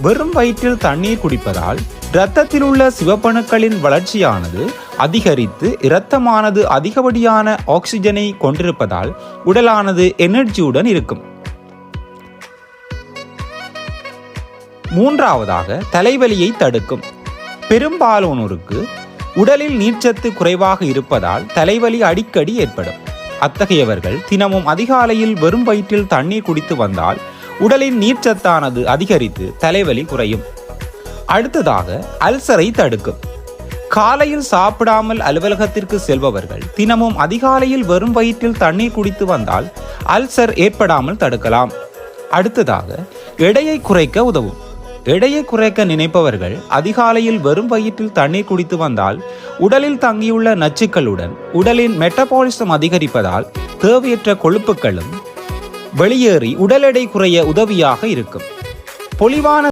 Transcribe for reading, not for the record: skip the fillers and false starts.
வெறும் வயிற்றில் தண்ணீர் குடிப்பதால் இரத்தத்தில் உள்ள சிவப்பணுக்களின் வளர்ச்சியானது அதிகரித்து இரத்தமானது அதிகப்படியான ஆக்சிஜனை கொண்டிருப்பதால் உடலானது எனர்ஜியுடன் இருக்கும். மூன்றாவதாக தலைவலியை தடுக்கும். பெரும்பாலானோருக்கு உடலில் நீர்ச்சத்து குறைவாக இருப்பதால் தலைவலி அடிக்கடி ஏற்படும். அத்தகையவர்கள் தினமும் அதிகாலையில் வெறும் வயிற்றில் தண்ணீர் குடித்து வந்தால் உடலின் நீர்ச்சத்தானது அதிகரித்து தலைவலி குறையும். அடுத்ததாக அல்சரை தடுக்கும். காலையில் சாப்பிடாமல் அலுவலகத்திற்கு செல்பவர்கள் தினமும் அதிகாலையில் வெறும் வயிற்றில் தண்ணீர் குடித்து வந்தால் அல்சர் ஏற்படாமல் தடுக்கலாம். அடுத்ததாக எடையை குறைக்க உதவும். எடையை குறைக்க நினைப்பவர்கள் அதிகாலையில் வெறும் வயிற்றில் தண்ணீர் குடித்து வந்தால் உடலில் தங்கியுள்ள நச்சுக்களுடன் உடலின் மெட்டபாலிசம் அதிகரிப்பதால் தேவையற்ற கொழுப்புகளும் வெளியேறி உடல் எடை குறைய உதவியாக இருக்கும். பொலிவான